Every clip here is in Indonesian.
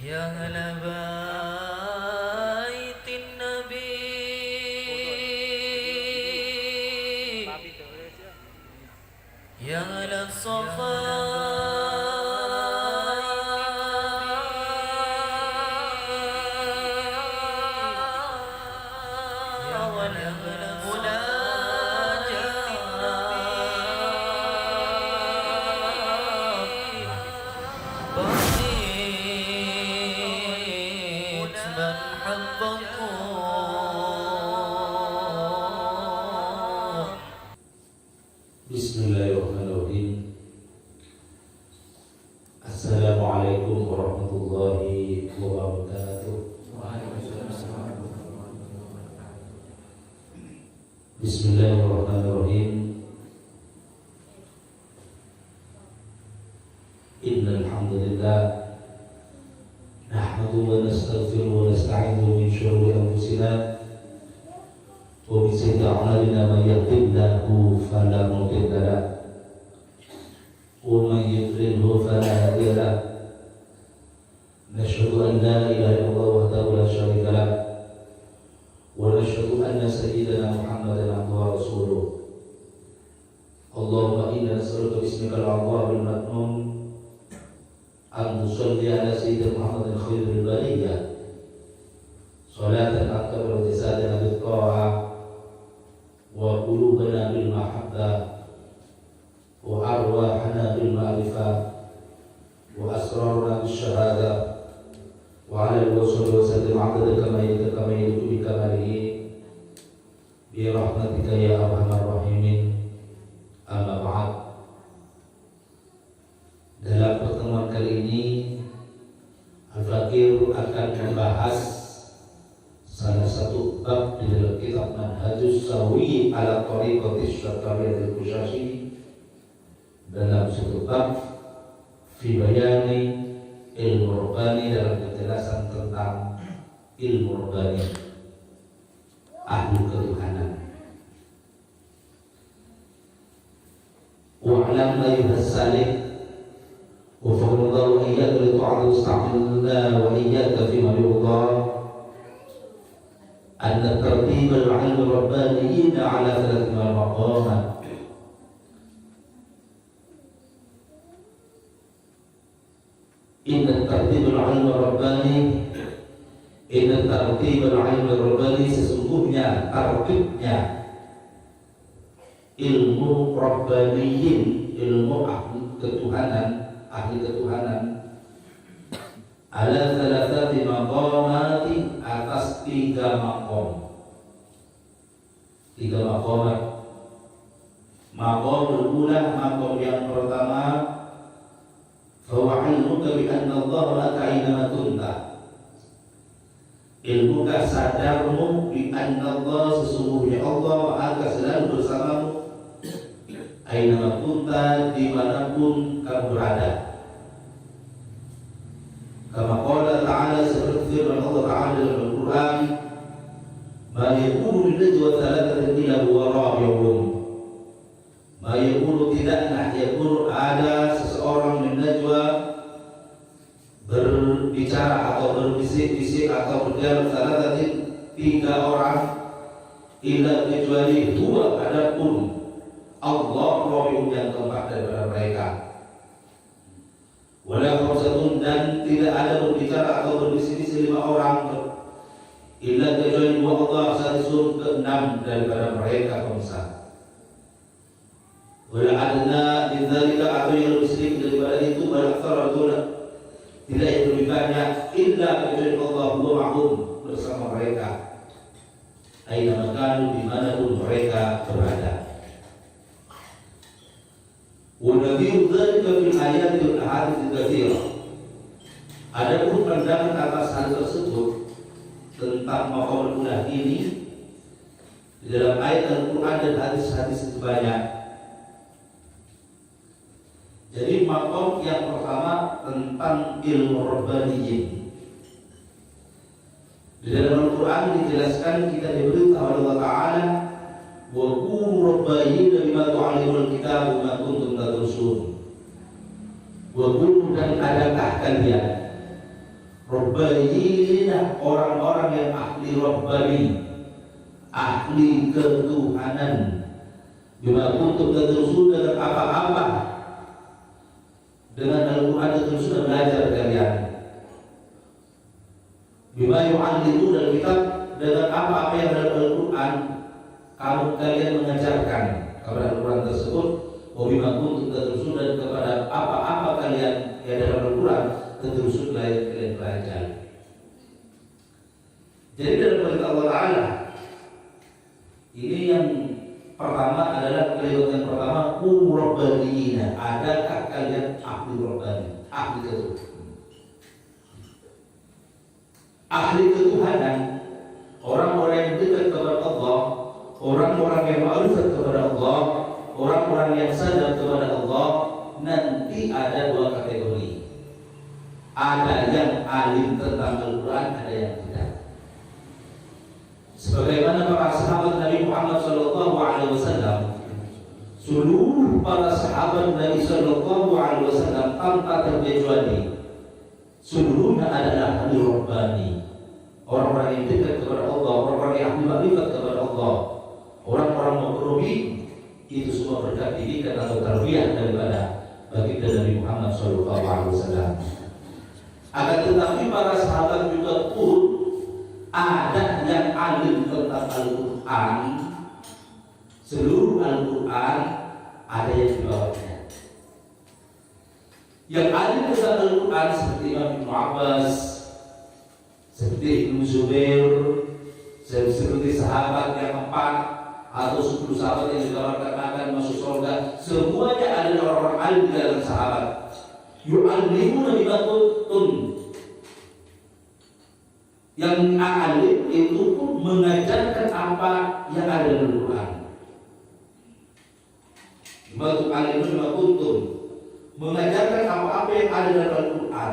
يا أهل بيت النبي يا أهل الصفا Bismillahirrahmanirrahim. Assalamualaikum warahmatullahi wabarakatuh. Bismillahirrahmanirrahim. Innal hamdalillah nahmaduhu wa nastaghfiruhu wa nasta'inuhu min shururi anfusina wa min sayyiati a'malina may yahdihillahu fala mudilla lahu ومن يضلله فلا هادي له نشهد ان لا اله الا الله وحده لا شريك له ونشهد ان سيدنا محمدا عبده ورسوله اللهم انا نسالك باسمك العظيم المكنون ان تصلي على سيدنا محمد خير البريه صلاه اكبر جسادنا بالطاعه وقلوبنا بالمحبه وأرواحنا بالمعرفة وأسرارنا بالشهادة وعلى الوصول وسلم عدد كمالك بكماله برحمتك يا أرحم الراحمين. Amma ba'd. Dalam pertemuan kali ini Al-Fakir akan membahas salah satu bab di dalam kitab Manhajus Sawi ala Tariqatis Syatariyatil Qushashi dalam satu bab fi bayani ilmu rabbani, dalam penjelasan tentang ilmu rabbani, ahli ketuhanan. Wa'lam ayyuhas salih wa fadlallahu iyyaka li ta'ala ista'milna wa iyyaka fi ma yurda anna tartib al-'ilm ar-rabbaniyyin 'ala thalath maqamat. Inna tartib al-'ilm ar-rabbani, inna tartib al-'ilm ar-rabbani, sesungguhnya tartibnya ilmu rabbaniyin, ilmu ahli ketuhanan ala thalathati maqamati, atas tiga maqamat. Maqamul ula, maqam yang pertama, fahuwa ilmuka bi anna Allah laka aynama kunta, ilmuka sadarmu bi anna Allah, sesungguhnya Allah akan selalu bersamamu, aynama kunta, dimanapun kamu berada. Kama qala ta'ala, seperti firman Allah Ta'ala dalam Al-Quran, ma yakunu min najwa thalathatin illa huwa rabi'uhum, ma yakunu, tidaklah yakunu ada seseorang min najwa, berbicara atau berbisik-bisik atau berdialog, thalathatin, tiga orang, illa kecuali huwa, adapun Allah rabi'uhum, yang keempat daripada mereka. Wala khamsatun, dan tidak ada berbicara atau berbisik-bisik lima orang, illa kecuali dua Allah sadisun, keenam daripada mereka khamsah. Wala adna min dzalika, atau yang lebih sedikit daripada itu, wala aktsar, atau tidak yang lebih banyak, illa kecuali Allah ma'hum, bersama mereka, aina makanu, dimanapun mereka berada. وَنَذِيرُ ذَلِكَ فِي الْآيَاتِ وَالْأَحَادِيثِ الْكَثِيرَةِ. Adapun pandangan atas hal tersebut tentang maqamul ulah ini di dalam ayat Al-Quran dan hadis-hadis itu banyak. Jadi maqam yang pertama tentang ilmu rabbaniyin. Di dalam Al-Quran dijelaskan, kita diberitahu oleh Allah Ta'ala, wa qulu rabbaniyina bima tu'allimul kitab wa ma kuntum tadrusun. Wa qulu, dan adakah kalian, Rabbaniyina, orang-orang yang ahli Rabbani, ahli ketuhanan. Bima kuntum tadrusun, dengan apa-apa, dengan Al-Quran itu sudah belajar kalian. Bima yu'allimu dalam kitab, dengan apa-apa yang dalam Al-Quran kalian mengajarkan kepada Al-Quran tersebut. Bima kuntum tadrusun, dan kepada apa-apa kalian yang dalam Al-Quran tadrusun kalian belajar. Jadi dalam perintah Allah Ta'ala ini yang pertama adalah kalimat yang pertama, Rabbaniyina, adakah kalian ahli Rabbani, ahli ketuhanan, ahli ketuhanan, orang-orang yang dekat kepada Allah, orang-orang yang ma'rifat kepada Allah, orang-orang yang sadar kepada Allah. Nanti ada dua kategori, ada yang alim tentang Al-Quran, ada yang tidak. Sebagaimana para sahabat Nabi Muhammad SAW, seluruh para sahabat Nabi SAW tanpa terkecuali, seluruhnya adalah ahli Rabbani, orang-orang yang dekat kepada Allah, orang-orang yang ahli makrifat kepada Allah, orang-orang muqarrabin. Itu semua berkat didikan atau tarbiyah daripada baginda Nabi Muhammad SAW. Akan tetapi para sahabat juga pun ada yang alim tentang Al-Quran, seluruh Al-Quran, ada yang di bawahnya. Yang alim tentang Al-Quran seperti Imam Ibn Abbas, seperti Ibnu Zubair, seperti sahabat yang 4 atau 10 sahabat yang dikabarkan akan masuk surga, semuanya adalah orang-orang alim di dalam sahabat. Yu'allimuna bima kuntum, yang alim itu pun mengajarkan apa yang ada dalam Al-Quran. Bima alim bima kuntum, mengajarkan apa-apa yang ada dalam Al-Quran.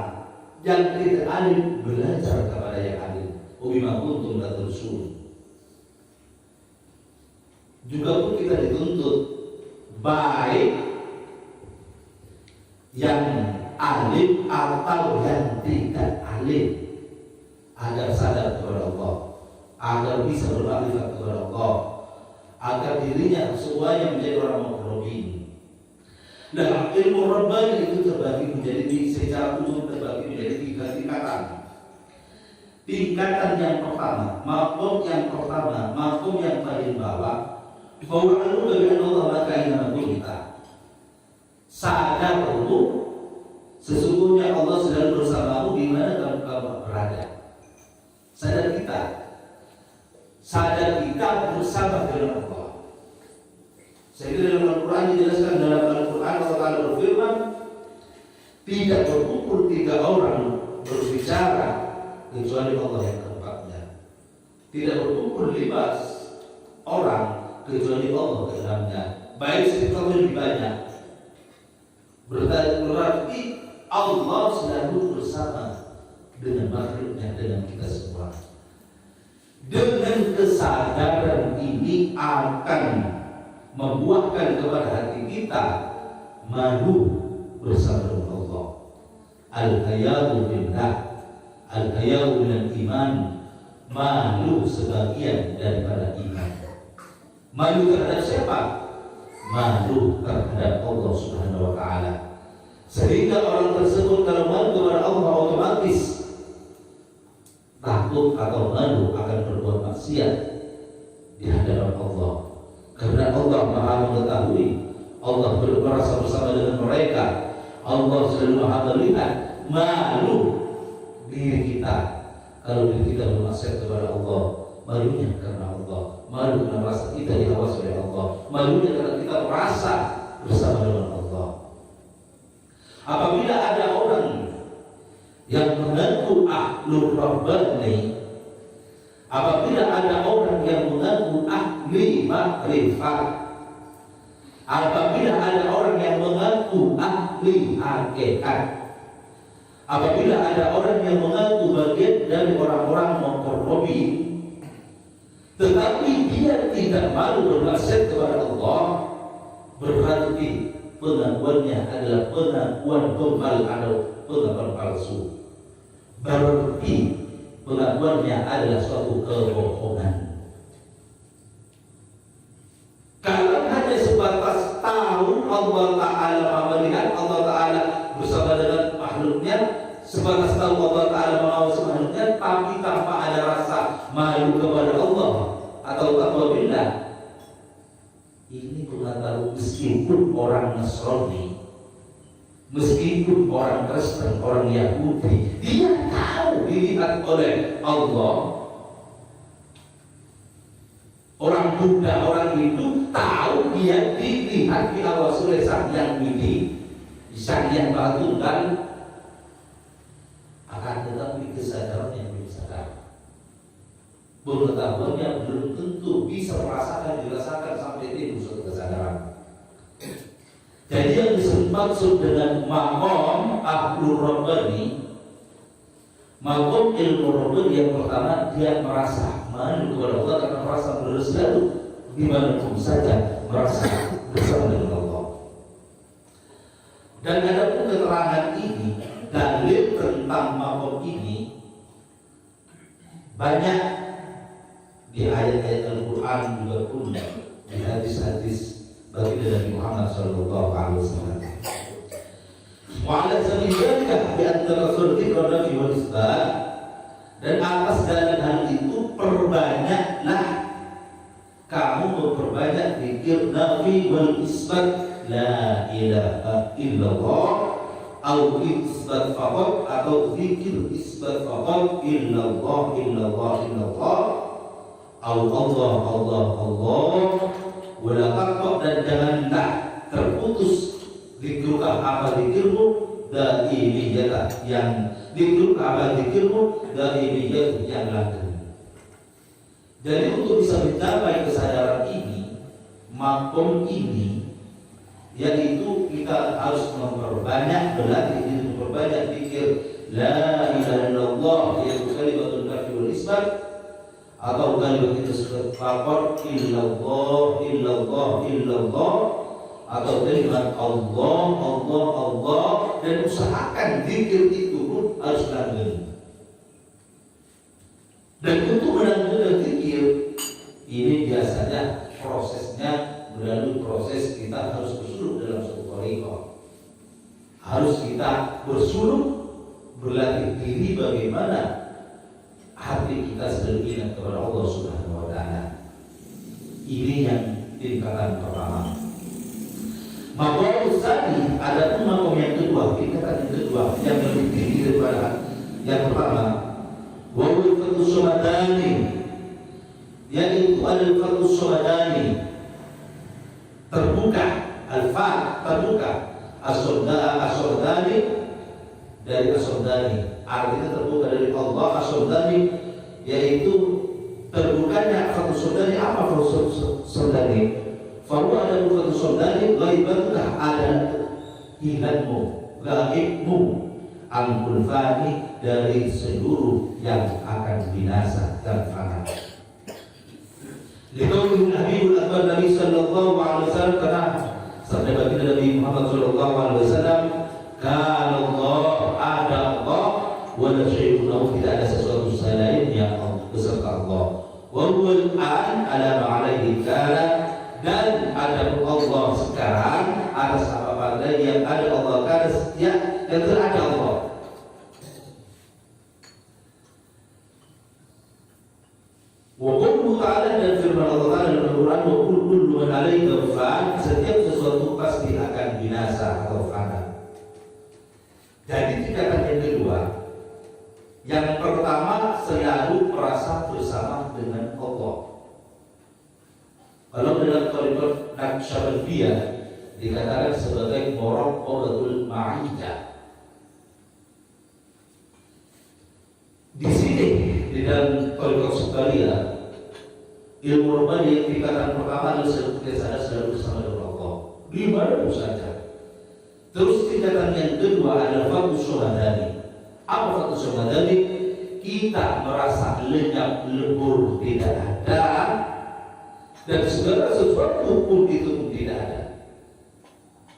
Yang tidak alim belajar kepada yang alim. Bima kuntum tadrusun. Juga pun kita dituntut baik yang alim atau yang tidak alim, agar sadar kepada Allah, agar bisa bermakrifat kepada Allah, agar dirinya semuanya menjadi orang muqarrabin. Nah, ilmu Rabbani itu terbagi menjadi, secara umum terbagi menjadi 3 tingkatan. Tingkatan yang pertama, maqam yang pertama, maqam yang paling bawah, bahwa ilmu bagi Allah maka inna kita sadar dulu sesungguhnya Allah sedang bersamamu di mana kamu berada. Sadar kita bersama dengan Allah. Sehingga dalam Al-Quran dijelaskan, dalam Al-Quran Allah Ta'ala berfirman, tidak berkumpul 3 orang berbicara kecuali Allah yang keempatnya. Tidak berkumpul 15 orang kecuali Allah ke dalamnya. Baik sedikit lebih banyak, berarti Allah selalu bersama dengan makhluknya, dengan kita semua. Dengan kesadaran ini akan membuahkan kepada hati kita malu bersama dengan Allah. Al-hayatu billah, al-hayatu minal iman, malu sebagian daripada iman. Malu terhadap siapa? Malu terhadap Allah Subhanahu wa Ta'ala. Sehingga orang tersebut kalau malu kepada Allah otomatis takut atau malu akan berbuat maksiat di hadapan Allah. Karena Allah Maha mengetahui, Allah berkuasa bersama dengan mereka, Allah selalu Maha melihat. Malu diri kita kalau diri kita bermaksiat kepada Allah, malunya karena Allah, malu karena merasa kita diawas oleh Allah, malunya karena kita merasa bersama dengan Allah. Apabila ada orang yang mengaku ahlul rabbani, apabila ada orang yang mengaku ahli makrifat, apabila ada orang yang mengaku ahli hakikat, apabila ada orang yang mengaku bagian dari orang-orang muqarrabin, tetapi dia tidak malu bermaksiat kepada Allah, berarti pengakuannya adalah pengakuan kebal atau pengakuan palsu. berarti pengakuannya adalah suatu kebohongan. Kalau hanya sebatas tahu Allah Ta'ala melihat, Allah Ta'ala bersama dengan makhluknya, sebatas tahu Allah Ta'ala mengawasi makhluknya, tapi tanpa ada rasa malu kepada Allah atau takwa billah, ini pengakuan meskipun orang Nasrani, meskipun orang Kristen, orang Yahudi, dia tahu dilihat oleh Allah. Orang Buddha, orang Hindu tahu dia dilihat diawasi oleh Sang Hyang Widi, Sang Hyang Tunggal, akan tetapi kesadarannya belum sadar. Pengetahuannya belum tentu bisa dirasakan sampai timbul suatu kesadaran. Jadi yang dimaksud dengan maqam ahlur rabbani, maqam ilmu rabbani, yang pertama dia merasa malu kepada Allah karena merasa selalu dimanapun saja merasa bersama dengan Allah. Dan ada pun keterangan ini, dalil tentang maqam ini banyak di ayat-ayat Al-Quran juga pun, di hadis-hadis baginda Nabi Muhammad sallallahu alaihi wasallam. Wa ala sabillika bi antara sulti qadafi wal isbat, dan atas dalam hal itu perbanyaklah kamu memperbanyak zikir nafi wal isbat, la ilaha illallah, atau isbat faqat, atau zikir isbat faqat, illallah illallah illallah, Allah Allah Allah, wala taqwa, dan janganlah terputus zikruka apa zikirmu dari niyata yang zikruka apa zikirmu dari niyat yang langgeng. Jadi untuk bisa mencapai kesadaran ini, makom ini, yaitu kita harus memperbanyak berlatih diri, memperbanyak zikir la ilaha illallah, yaitu kalimatun nafi wal isbat, atau kalimat itu sepakat illallah illallah illallah, atau kalimat Allah Allah Allah, dan usahakan zikir itu pun harus langgeng. Dan untuk melanggengkan zikir ini biasanya prosesnya melalui proses kita harus bersuluk dalam suatu thariqah. Harus kita bersuluk, berlatih diri bagaimana hati kita selalu ingat kepada Allah Subhanahu wa Ta'ala. Ini yang tingkatan pertama. Maqam tsani, ada pun maqam yang kedua, tingkatan yang kedua yang lebih tinggi daripada yang pertama. Wa al-fatu samadani, yaitu al-fatu samadani, terbuka, al-fa terbuka, as-samadani dari as-samadani, artinya terbuka dari Allah. As-samadani yaitu terbukanya fatu samadani. Apa fatu samadani? Fahuwa ada fatu samadani ghaibatullah, ada hilangmu, gaibmu, angkul fani, dari seluruh yang akan binasa dan fana. Liqaulih Habibul Akbar Nabi sallallahu alaihi wasallam, karena sabda baginda Nabi Muhammad sallallahu alaihi wasallam, kana Allah, ada Allah, wa la syai'un lahu, tidak ada sesuatu selain yang beserta Allah. Wa huwal an ala ma alaihi kana, dan ada Allah sekarang atas apa-apa yang ada Allah, kana ya, yang telah ada Allah. Wa qulu ta'ala, dan firman Allah Ta'ala dalam Al-Quran, wa kullu man 'alaiha fan, setiap sesuatu pasti akan binasa atau fana. Jadi tingkatan yang kedua, yang pertama selalu merasa bersama dengan Allah. Kalau dalam thariqah Naqsyabandiyah dikatakan sebagai muraqabatul ma'iyah. Di sini di dalam thariqah Sukariyah, ilmu rabbani yang tingkatan pertama adalah selalu bersama dengan Allah di mana pun saja. Terus tingkatan yang kedua adalah fatu syuhadani. Apa fatu syuhadani? Kita merasa lenyap lebur, tidak ada, dan segala sesuatu pun itu pun tidak ada.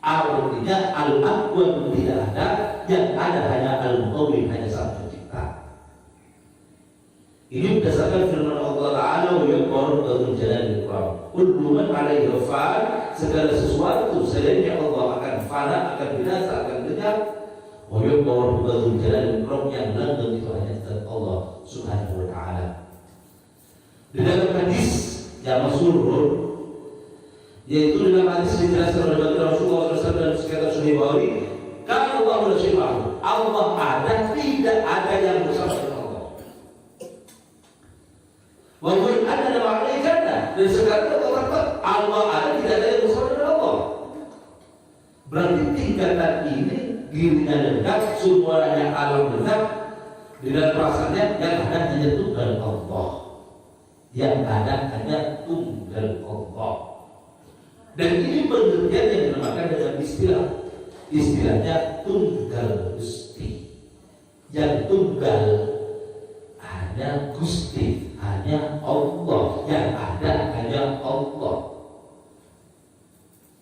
Artinya al-aqwa pun tidak ada, yang ada hanya al-muqawwim, hanya sang pencipta. Ini berdasarkan firman Allah Ta'ala, wa yuqaru badul jalal ikram. Kullu man 'alaihi fan, segala sesuatu selainnya Allah akan fana, akan binasa, akan lenyap. Wa yuqaru badul jalal ikram, yang langgeng itu hanya zat Allah Subhanahu wa Ta'ala. Di dalam hadis yang masyhur, yaitu dalam hadis dijelaskan oleh Rasulullah SAW dalam sekitar Sahih Bukhari, kan Allah la syai'a, Allah ada, tidak ada yang bersama dengan Allah. Walaupun ada dalam malaikat, dan sekarang Allah ada, tidak ada yang bersama dengan Allah. Berarti tingkatan ini dirinya dekat, semuanya alam dekat, di dalam perasaannya yang ada hanya Tuhan Allah. Yang ada hanya Tunggal Allah. Dan ini pengertian yang dinamakan dengan istilahnya Tunggal Gusti. Yang tunggal hanya Gusti, hanya Allah. Yang ada hanya Allah.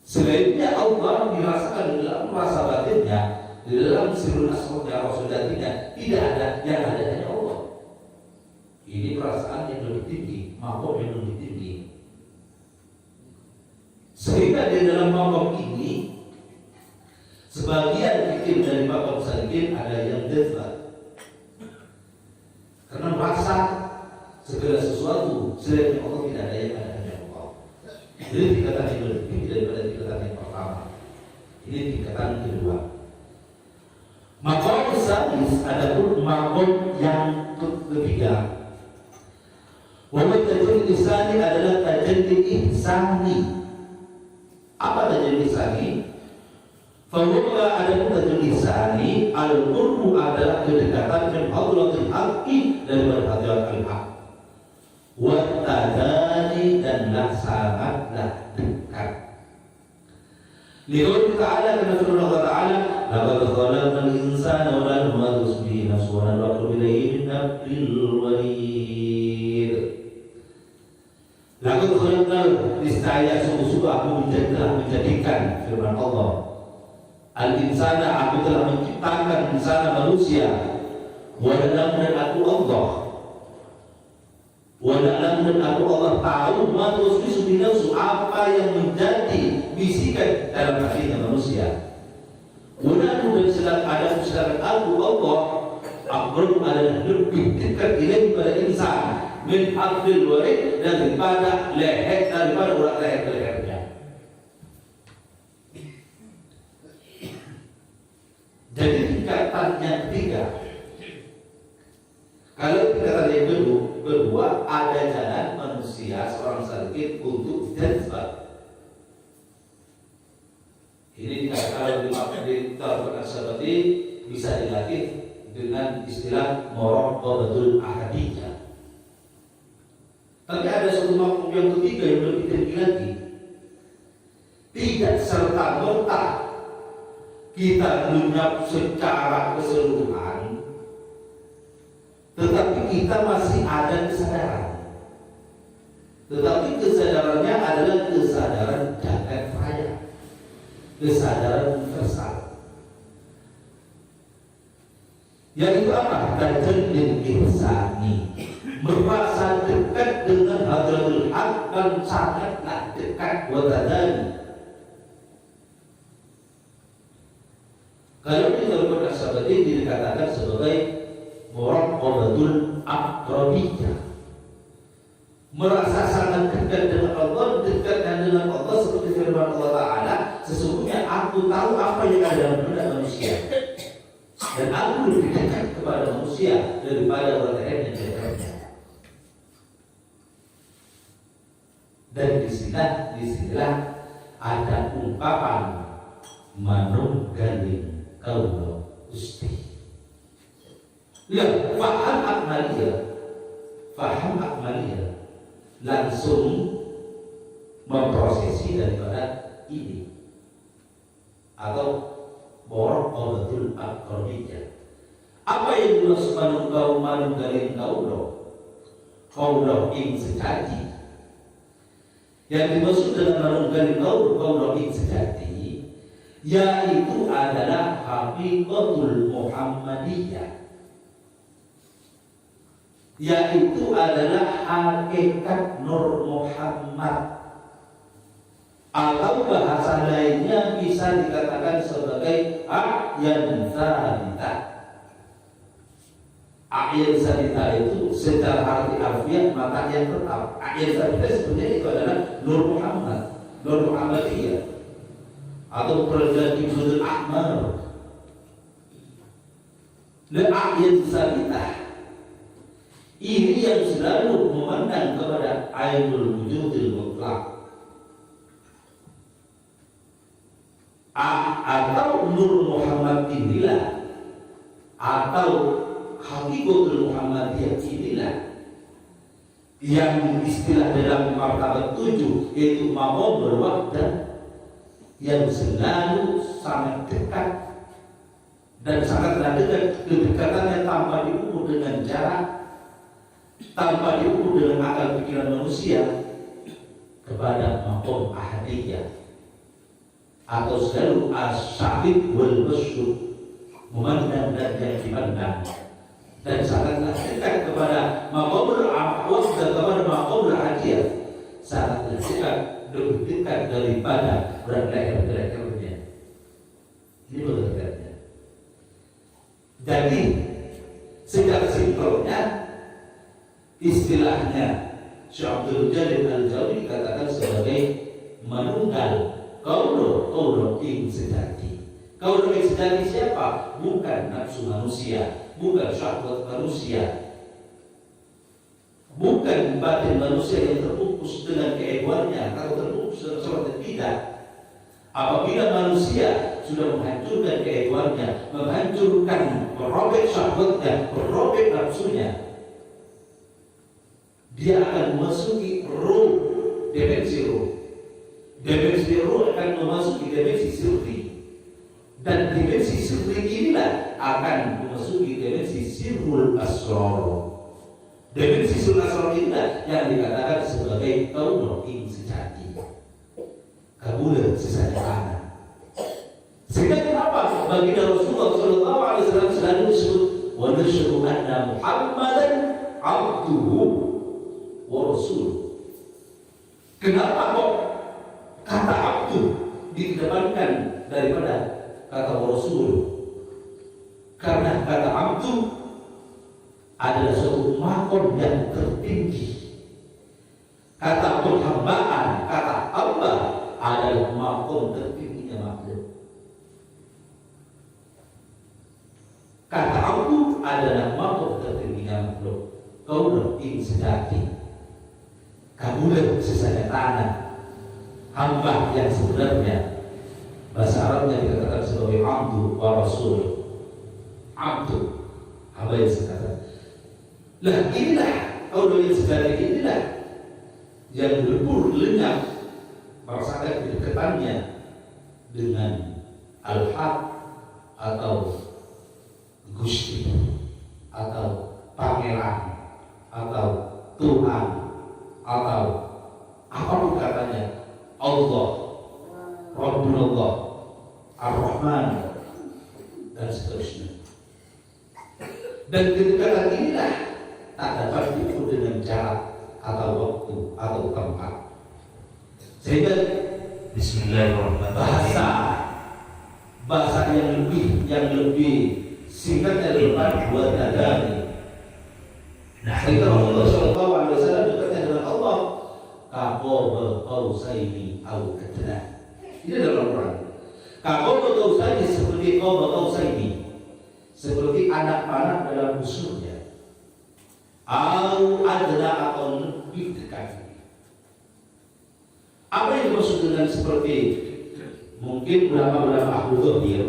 Selainnya Allah dirasakan di dalam rasa batinnya, di dalam sirul asma Rasulullah, tidak ada, yang ada hanya Allah. Ini perasaan yang lebih tinggi, makom yang lebih tinggi. Sehingga di dalam makom ini, sebagian fikir dari makom salikin ada yang jazbat, karena merasa segala sesuatu selain Allah tidak ada yang ada hanya Allah. Jadi tingkatan yang lebih tinggi daripada tingkatan yang pertama. Ini tingkatan kedua. Makom salis adapun makom yang ketiga. Wahai tajalli lisani adalah tajalli ihsani. Apa tajalli ihsani? Fahuwa adapun tajalli ihsani, al-qurbu adalah kedekatan min hadratil haqqi daripada hadirat al-haq. Wa tadani, danlah sangatlah dekat. Lihat Ta'ala, karena firman Allah Ta'ala, laqad khalaqnal insana wa la nughadhisu bihi nafsuhu wa naqrubu ilayhi min hablil warid. Laqad khalaqnal, niscaya sungguh-sungguh aku menjadikan firman Allah, al-insana, aku telah menciptakan insana manusia, wa lam, dan aku Allah, wa lam, dan aku Allah tahu ma tuwaswisu bi nafsu, apa yang menjadi bisikan dalam hatinya manusia. Walaupun sedang ada sedangkan aku Allah, aku adalah lebih dekat pada insan min hablil warid, daripada leher, daripada urat lehernya. Jadi tingkatan yang ketiga, kalau tingkatan yang kedua ada jalan manusia seorang salikin untuk jazbat. Ini kalau di Taurat As-Sabati bisa dilatih dengan istilah muraqabatul ahadiyah. Tapi ada satu makom yang ketiga yang lebih tinggi lagi. Tidak serta-merta kita lenyap secara keseluruhan, tetapi kita masih ada kesadaran. Tetapi kesadarannya adalah kesadaran jagat raya, kesadaran universal. Yaitu apa? Tajalli ihsani, merasa dekat dengan hadratul haq dan sangatlah dekat wa tadani. Kalau di dalam As-Sabati dikatakan sebagai muraqabatul aqrabiyah, merasa sangat dekat dengan Allah, dekat dengan Allah seperti firman Allah Ta'ala, sesungguhnya aku tahu apa yang ada dalam benak manusia, dan aku lebih dekat kepada manusia daripada orang lain yang dekatnya. Dan disinilah ada ungkapan manunggaling kaula Gusti. Ya, faham akmaliyah langsung memprosesi daripada ini atau muraqabatul aqrabiyah. Apa yang dimaksud manunggaling kaula ing sejati? Yang dimaksud dengan manunggaling kaula ing sejati yaitu adalah haqiqatul Muhammadiyah. yaitu adalah hakikat Nur Muhammad, atau bahasa lainnya bisa dikatakan sebagai a'yan tsalitsah. A'yan tsalitsah itu secara arti harfiah maka yang tetap. A'yan tsalitsah sebenarnya itu adalah Nur Muhammad, Nur Muhammadiyah, atau perjanjian Ibnul Ahmar. A'yan tsalitsah ini yang selalu memandang kepada ainul wujudil mutlaq, atau Nur Muhammad inilah, atau Hakikatul Muhammadiyah inilah yang istilah dalam martabat 7 yaitu maqam berwahdah, yang selalu sangat dekat dan sangatlah dekat. Kedekatannya tanpa diukur dengan jarak, tanpa diukur dengan akal pikiran manusia, kepada maqam ahadiyah, atau selalu as-syahid wal masyhud, memandang dan yang dipandang, dan sangatlah dekat kepada maqamul ahwaz dan kepada maqamul hadiyah, sangatlah dekat, lebih dekat daripada berat leher-lehernya. Ini dekatnya. Jadi secara simpelnya, istilahnya Syekh Abdul Jalil Al-Jawi katakan sebagai menunggal Kaulo ing sejati. Kaulo ing sejati siapa? Bukan nafsu manusia, bukan syahwat manusia, bukan batin manusia yang terpupus dengan keegoannya. Kalau terpupus dengan sesuatu tidak. Apabila manusia sudah menghancurkan keegoannya, menghancurkan, merobek syahwatnya, merobek nafsunya, dia akan memasuki ruh, dimensi ruh. Dimensi ruh akan memasuki dimensi sirri, dan dimensi sirri inilah akan memasuki dimensi sirrul asrar. Dimensi sirrul asrar inilah yang dikatakan sebagai kauno ing sejati, kabul sesajana. Sehingga kenapa baginda Rasulullah sallallahu alaihi wasallam selalu disebut wa nasyhadu anna Muhammadan abduhu wa rasuluh. Kenapa kok kata abdu dikedepankan daripada kata rasul? Karena kata abdu adalah suatu maqam yang tertinggi. Kata penghambaan, kata hamba adalah maqam tertingginya makhluk. Kata abdu adalah maqam tertingginya makhluk. Kaulah ing sejati, kamulah sesanya tanah, hamba yang sebenarnya. Bahasa Arabnya dikatakan sebagai abdu wa rasul. Abdu, hamba yang sebenarnya. Lah inilah kaulah yang sejati, inilah yang lebur lenyap merasakan kedekatannya dengan Al-Haq atau Gusti atau Pangeran atau Tuhan atau apapun katanya, Allah, Rabbullah, Ar-Rahman, dan seterusnya. Dan kedekatan inilah tak dapat diukur dengan jarak atau waktu atau tempat. Sehingga Bismillahirrahmanirrahim, bahasa yang lebih singkatnya adalah dua nadari. Sehingga Rasulullah sallallahu alaihi wasallam dekatnya dengan Allah kaqaba qausaini au adna. Ini dalam Al-Quran. Kaqaba qausaini seperti qaba qausaini, seperti anak panah dalam busurnya. Au adna atau lebih dekat. Apa yang dimaksud dengan seperti? Mungkin ulama-ulama ahli dzahir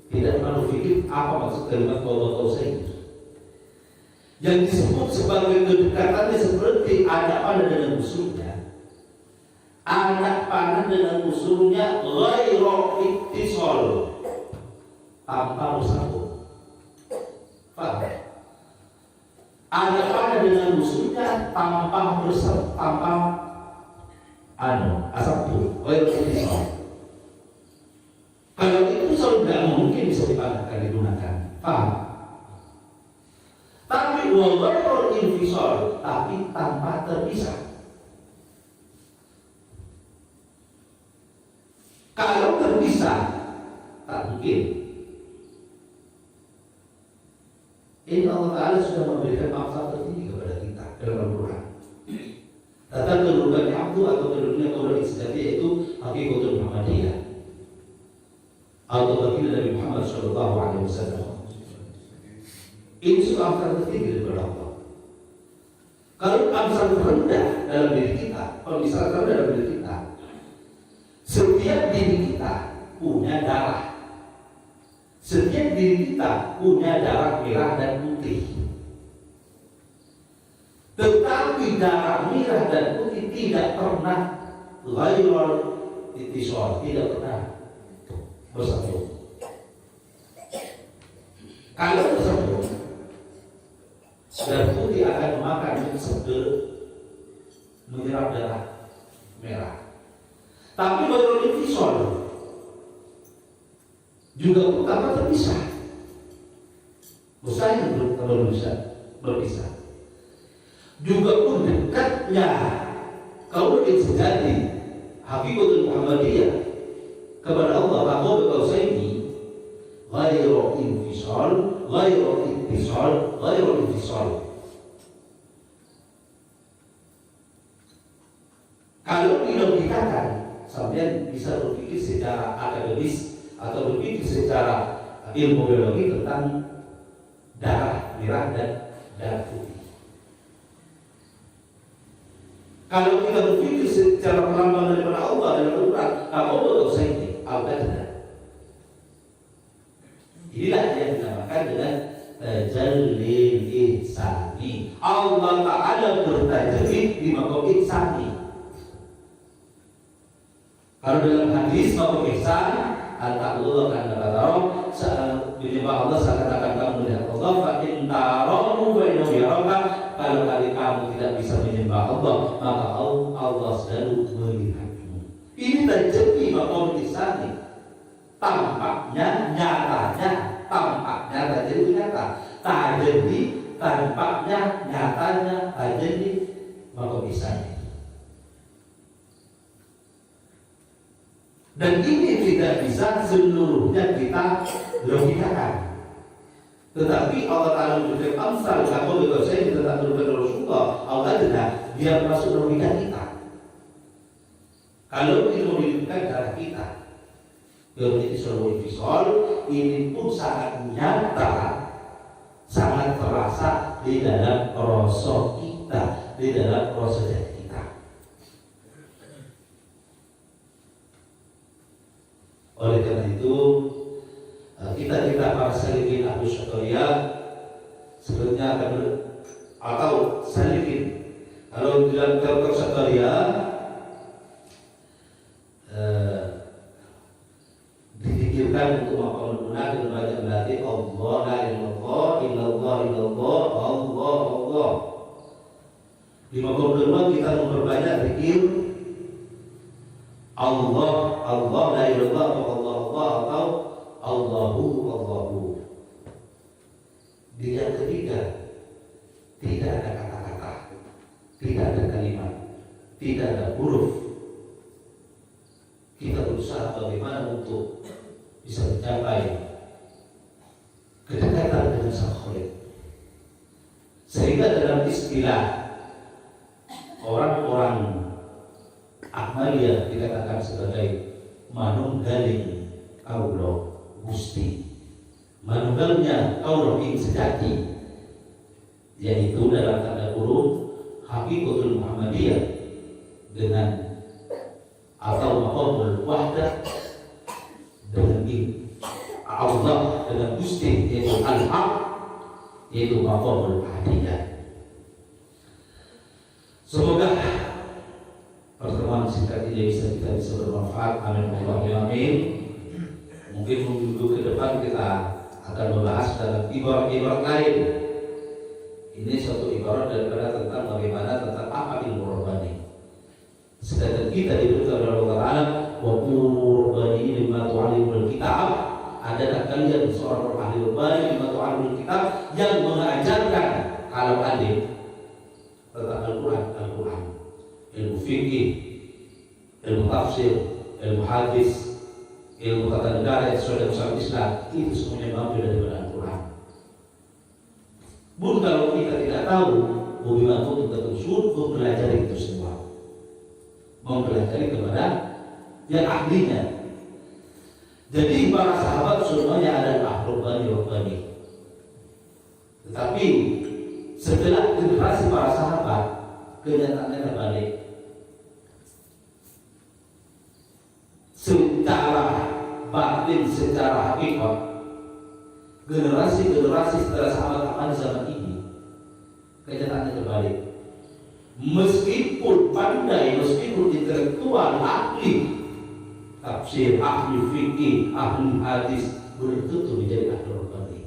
tidak terlalu fikir apa maksud kalimat qaba qausaini. Yang disebut sebagai kedekatannya seperti anak panah dengan musuhnya. Anak panah dengan musuhnya ghairu ittisal, tanpa bersambung. Paham? Anak panah dengan musuhnya tanpa bersambung, tanpa asabtu, ghairu ittisal. Kalau itu tidak mungkin bisa dipanahkan, digunakan. Paham? Tapi wa ghairul infisal, tapi tanpa terpisah. Kalau terpisah, tak mungkin. Ini Allah Ta'ala sudah memberikan maksud tertinggi kepada kita dalam Al-Quran. Tentang kedudukan abdu atau kedudukan kaulah istidati, yaitu hakikatul Muhammadiyah atau baginda Nabi Muhammad SAW. Ini sudah maksud tertinggi daripada Allah. Kalau maksud rendah dalam diri kita, kalau misalnya rendah dalam diri kita, setiap diri kita punya darah. Setiap diri kita punya darah merah dan putih. Tetapi darah merah dan putih tidak pernah ghairul ittisal, tidak pernah bersatu. Kalau bersatu, darah putih akan memakan menyerap darah merah. Tapi ghairul ittisal juga utama terpisah. Mustahil kalau bisa berpisah. Juga pun dekatnya kalau sejati hakikatul Muhammadiyah kepada Allah atau Al-Qausayni ghairu infisal, ghairu ittisal, ghairu infisal. Kalau dilogikakan, sampai bisa berpikir secara akademis atau berpikir secara ilmu biologi tentang darah merah dan darah putih. Kalau kita berpikir secara perambahan daripada Allah dalam Al-Quran, apa dosa ini? Al-Qadar. Inilah yang dinamakan dengan tajallil ihsani. Allah Ta'ala bertajalli di maqam ihsani. Kalau dalam hadis maqam ihsan, al-ta'budullah kan kata menyembah Allah seakan-akan kamu melihat Allah. Fa in tarahu wa innahu yaraka, kalau kali kamu tidak bisa menyembah Allah, maka Allah selalu melihatmu. Ini terjadi maqam ihsani. Tampaknya, nyatanya, tampaknya tak jadi nyata, tak jadi tampaknya, nyatanya tak jadi maqam ihsani. Dan ini tidak bisa seluruhnya kita logikakan. Tetapi Allah Ta'ala memberikan amsal atau betul saya tentang berbeda Rasulullah, Allah tidak dia masuk logika kita. Kalau itu menunjukkan darah kita, berarti seluruh visual ini pun sangat nyata, sangat terasa di dalam rasa kita, di dalam rasa jati. Oleh karena itu kita para salikin Abu Syatoria sebenarnya akan atau salikin kalau dalam Abu Syatoria dipikirkan untuk menggunakan banyak berarti Allah la ilallah illallah illallah Allah Allah. Di maqam kedua kita memperbanyak zikir Allah, Allah, la ilallah, Allah, Allah, atau Allahu, Allahu. Di yang ketiga, tidak ada kata-kata, tidak ada kalimat, tidak ada huruf. Kita berusaha bagaimana untuk bisa mencapai kedekatan dengan Sang Khalik. Sehingga dalam istilah orang-orang Ahmadiyah dikatakan sebagai manunggaling kaulo gusti, manunggalnya kaulo ing sejati, yaitu dalam tanda kurung hakikatul Muhammadiyah dengan atau maqamul wahdah dengan Allah dengan gusti, yaitu al-haq, yaitu maqamul ahadiyah. Semoga pertemuan singkat ini kita bisa bermanfaat. Amin Allahumma amin. Mungkin minggu ke depan kita akan membahas dalam ibarat-ibarat lain. Ini suatu ibarat daripada tentang bagaimana tentang apa ilmu rohani. Sedangkan kita diberikan oleh Allah Ta'ala wa qurbani lima tu'alimul kitab. Adakah kalian seorang ahli rohani lima tu'alimul kitab yang mengajarkan kalau alim tentang Al-Quran, ilmu fikih, ilmu tafsir, ilmu hadis, ilmu tata negara yang sesuai dengan syariat Islam, itu semuanya mengambil daripada Al-Quran. Pun kalau kita tidak tahu, bagaimana untuk usul, mempelajari itu semua, mempelajari kepada yang ahlinya. Jadi para sahabat semuanya adalah Rabbani. Tetapi setelah generasi para sahabat, kenyataannya terbalik. Secara batin, secara hakikat, generasi setelah sahabat akan zaman ini, kenyataannya terbalik. Meskipun pandai, meskipun intelektual, ahli tafsir, ahli fikih, ahli hadis, belum tentu menjadi ahli Rabbani.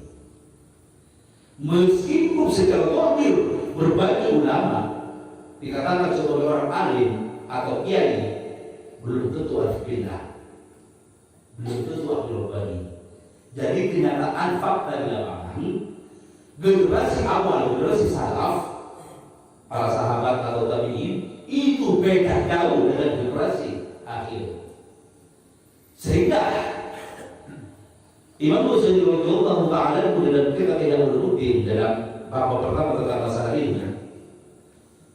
Meskipun secara zahir berbagai ulama dikatakan sebagai orang alim atau kiai, belum tentu ahli billah, belum tentu ahli Rabbani. Jadi kenyataan fakta di lapangan, generasi awal, generasi salaf, para sahabat atau tabi'in, itu beda jauh dengan generasi akhir. Sehingga Imam Ghazali radhiyallahu ta'ala dalam kitab Ihya-Ulumuddin dalam bab pertama tentang masalah ini,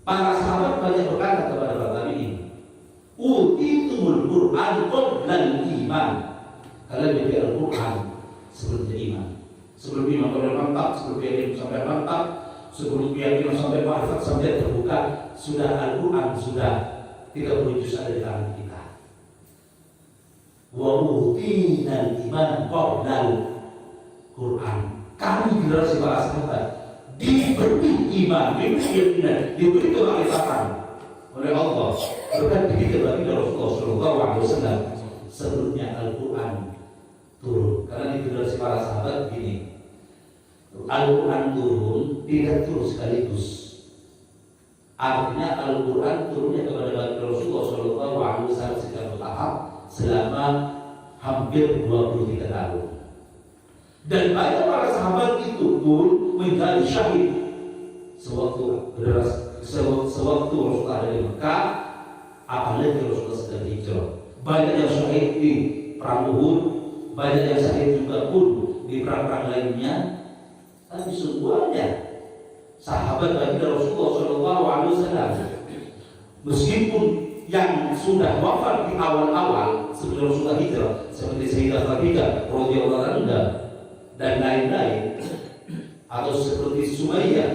para sahabat banyak berkata kepada para tabi'in, utitumul Qur'an qablal iman. Kalian memiliki Al-Quran sebelum iman. Sebelum iman sampai mantap, sebelum yakin sampai mantap, sebelum keyakinan sampai marifat sampai terbuka, sudah Al-Quran sudah 30 juz ada di tangan kita. Wa utinal iman qablal Quran. Kami generasi para sahabat diberi iman, diberi keyakinan, diberi kemarifatan oleh Allah. Berkat begitu bagi Rasulullah Shallallahu Alaihi Wasallam sebelumnya Al-Quran turun. Karena di generasi para sahabat begini, Al-Quran turun tidak turun sekaligus. Artinya Al-Quran turunnya kepada Rasulullah Shallallahu Alaihi Wasallam secara bertahap selama hampir 23 tahun. Dan banyak para sahabat itu pun menjadi syahid sewaktu Rasulullah ada di Mekah, apalagi Rasulullah sedang hijrah. Banyak yang syahid di perang Uhud, banyak yang syahid juga pun di perang-perang lainnya. Tapi semuanya sahabat bagi Rasulullah Shallallahu Alaihi Wasallam. Meskipun yang sudah wafat di awal-awal sebelum Rasulullah hijrah, seperti Sayyidah Khadijah radhiyallahu anha dan lain-lain, atau seperti Sumayyah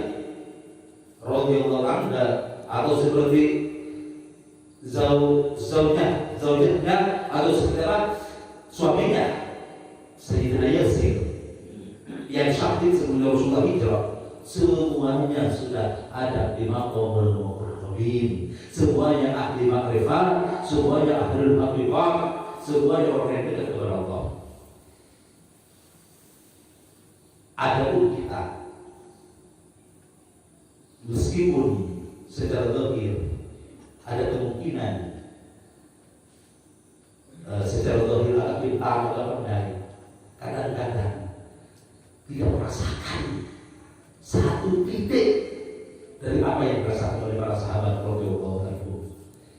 radhiyallahu anha, atau seperti zaujatnya, atau seperti suaminya Sayyidina Yasir yang syahid sebelum Rasulullah hijrah, semuanya sudah ada di maqamul muqarrabin. Semuanya ahli makrifat, semuanya ahli hakikat, semuanya orang yang dekat kepada Allah. Adapun kita, meskipun secara zahir ada kemungkinan secara zahir agak pintar atau pandai, kadang-kadang tidak merasakan satu titik dari apa yang dirasakan oleh para sahabat radhiyallahu anhum.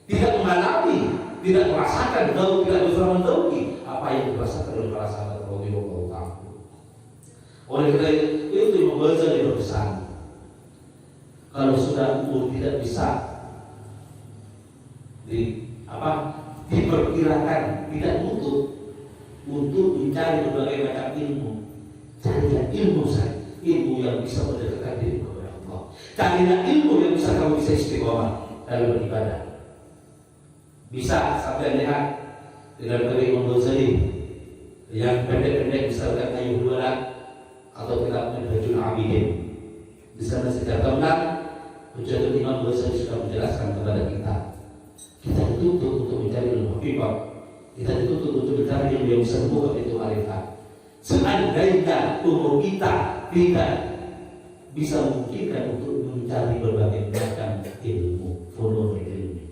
Tidak mengalami, tidak merasakan, atau tidak bisa mendauki apa yang dirasakan oleh para sahabat radhiyallahu anhum. Oleh karena itu Imam Ghazali berpesan, kalau sudah umur tidak bisa diperkirakan, tidak untuk mencari berbagai macam ilmu, carilah ilmu saja, ilmu yang bisa mendekatkan diri kepada Allah. Carilah ilmu yang bisa kamu bisa istiqomah dalam beribadah. Bisa sampai lihat dengan karya Imam Ghazali yang pendek-pendek, misalkan Ayyuhul Walad atau kitab Minhajul Abidin. Di sana secara gamblang Hujjatul Imam Ghazali sudah menjelaskan kepada kita. Kita dituntut untuk mencari ilmu hakikat, kita dituntut untuk mencari ilmu yang bisa membuka pintu marifat. Seandainya umur kita tidak bisa memungkinkan untuk mencari berbagai macam ilmu, funun ilmu.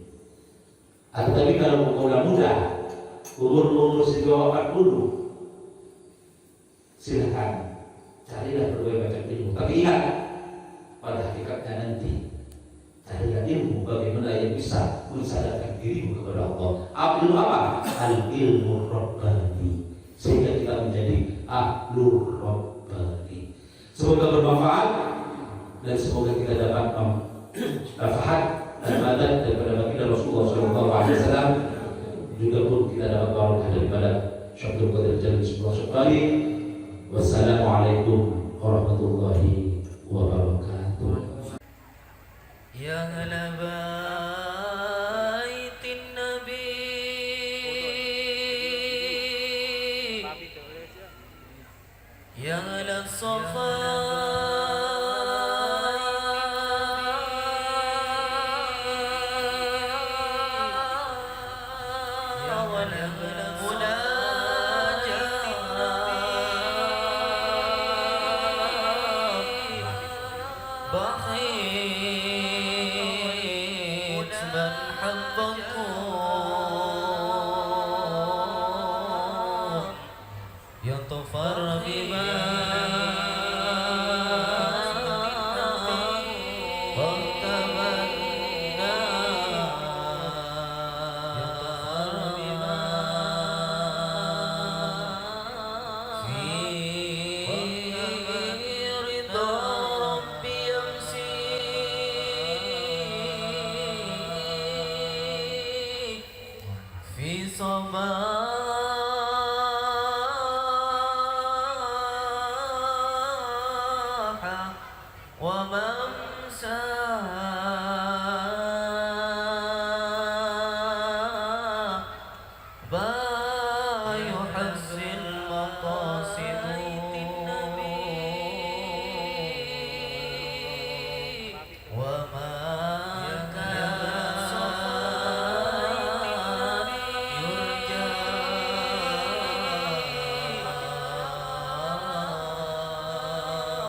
Tetapi kalau muda, umur di bawah 40, silakan carilah berbagai macam ilmu. Tapi ingat, pada ilmu bagaimana yang bisa mensadarkan dirimu kepada Allah. Ilmu apa? Al-ilmu Rabbani, sehingga kita menjadi ahlul Rabbani. Semoga bermanfaat dan semoga kita dapat manfaat dan badan daripada baginda Rasulullah SAW. Juga pun kita dapat barokah daripada Syaikhul Qadir Jalil Syekh. Wassalamualaikum warahmatullahi wabarakatuh. يا أهل بيت النبي يا أهل الصفا والمناجاة بقيت من حبكم يطفر بما في صباح وممساه